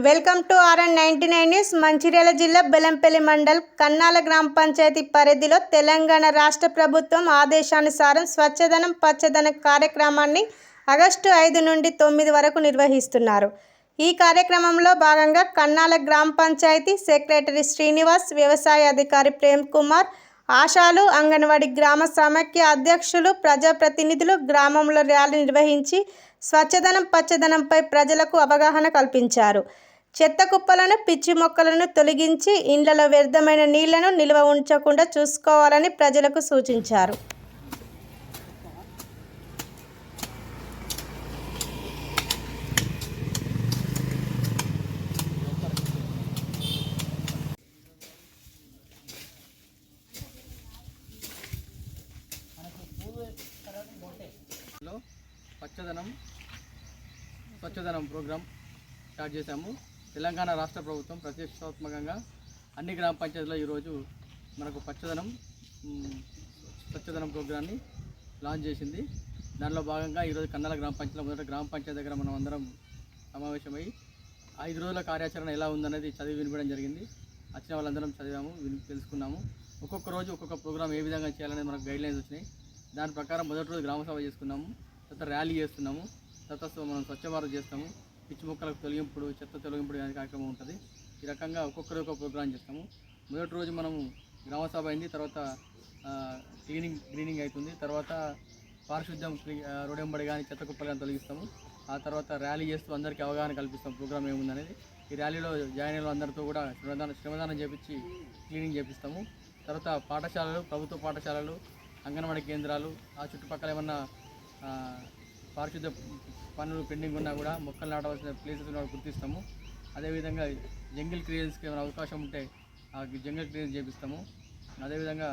Welcome to RN 99 news. Mancherial జిల్లా బెల్లంపల్లి మండల్ కన్నాల గ్రామ పంచాయతీ పరిధిలో తెలంగాణ రాష్ట్ర ప్రభుత్వం ఆదేశానుసారం స్వచ్ఛదనం పచ్చదనం కార్యక్రమాన్ని ఆగస్టు 5 నుండి 9 వరకు నిర్వహిస్తున్నారు. ఈ కార్యక్రమంలో భాగంగా కన్నాల గ్రామ పంచాయతీ సెక్రటరీ శ్రీనివాస్, వ్యవసాయ అధికారి ప్రేమ్ కుమార్, ఆశాలు, అంగన్వాడీ గ్రామ సమైక్య అధ్యక్షులు, ప్రజాప్రతినిధులు గ్రామంలో ర్యాలీ నిర్వహించి స్వచ్ఛదనం పచ్చదనంపై ప్రజలకు అవగాహన కల్పించారు. చెత్త కుప్పలను, పిచ్చి మొక్కలను తొలగించి ఇండ్లలో వ్యర్థమైన నీళ్లను నిల్వ ఉంచకుండా చూసుకోవాలని ప్రజలకు సూచించారు. స్వచ్ఛదనం ప్రోగ్రాం స్టార్ట్ చేశాము. తెలంగాణ రాష్ట్ర ప్రభుత్వం ప్రతిష్టాత్మకంగా అన్ని గ్రామ పంచాయతీలో ఈరోజు మనకు స్వచ్ఛదనం ప్రోగ్రాన్ని లాంచ్ చేసింది. దానిలో భాగంగా ఈరోజు కన్నాల గ్రామ పంచాయతీలో మొదట గ్రామ పంచాయతీ దగ్గర మనం అందరం సమావేశమై 5 రోజుల కార్యాచరణ ఎలా ఉందనేది చదివి వినిపించడం జరిగింది. వచ్చిన వాళ్ళందరం చదివాము, తెలుసుకున్నాము. ఒక్కొక్క రోజు ఒక్కొక్క ప్రోగ్రాం ఏ విధంగా చేయాలనేది మనకు గైడ్లైన్స్ వచ్చినాయి. దాని ప్రకారం మొదటి రోజు గ్రామ సభ చేసుకున్నాము, తర్వాత ర్యాలీ చేస్తున్నాము, తర్వాత మనం స్వచ్ఛ భారత్ చేస్తాము, పిచ్చి మొక్కలకు తొలగింపుడు, చెత్త తొలగింపుడు అనే కార్యక్రమం ఉంటుంది. ఈ రకంగా ఒక్కొక్కరు ఒక్కొక్క ప్రోగ్రాం చేస్తాము. మొదటి రోజు మనము గ్రామ సభ అయింది, తర్వాత గ్రీనింగ్ అవుతుంది, తర్వాత పారిశుద్ధ్యం రోడ్ వెంబడి కానీ చెత్త కుప్పలు కానీ తొలగిస్తాము. ఆ తర్వాత ర్యాలీ చేస్తూ అందరికీ అవగాహన కల్పిస్తాం ప్రోగ్రామ్ ఏముందనేది. ఈ ర్యాలీలో జాయిన్ అయిన అందరితో కూడా శ్రమదానం చేపించి క్లీనింగ్ చేపిస్తాము. తర్వాత పాఠశాలలు, ప్రభుత్వ పాఠశాలలు, అంగన్వాడీ కేంద్రాలు, ఆ చుట్టుపక్కల ఏమన్నా పారిశుద్ధ్య పనులు పెండింగ్ ఉన్నా కూడా మొక్కలు నాటవలసిన ప్లేసెస్ కూడా గుర్తిస్తాము. అదేవిధంగా జంగిల్ క్లియరెన్స్కి ఏమైనా అవకాశం ఉంటే ఆ జంగిల్ క్లియరెన్స్ చేపిస్తాము. అదేవిధంగా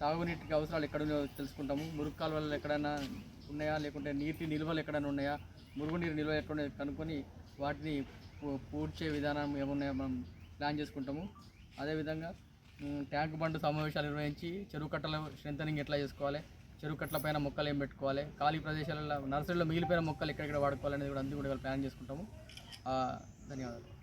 తాగునీటికి అవసరాలు ఎక్కడున్నాయో తెలుసుకుంటాము. మురుగు కాలువలు ఎక్కడైనా ఉన్నాయా, లేకుంటే నీటి నిల్వలు ఎక్కడైనా ఉన్నాయా, మురుగునీరు నిల్వ ఎక్కడ కనుక్కొని వాటిని పూడ్చే విధానం ఏమున్నాయో మనం ప్లాన్ చేసుకుంటాము. అదేవిధంగా ట్యాంక్ బండ్ సమావేశాలు నిర్వహించి చెరువు కట్టల స్ట్రెంథనింగ్ ఎట్లా చేసుకోవాలి, చెరువు కట్టల పైన మొక్కలు ఏం పెట్టుకోవాలి, ఖాళీ ప్రదేశాలలో నర్సరీలో మిగిలిపోయిన మొక్కలు ఎక్కడెక్కడ వాడుకోవాలనేది కూడా అన్ని కూడా ప్లాన్ చేసుకుంటాము. ధన్యవాదాలు.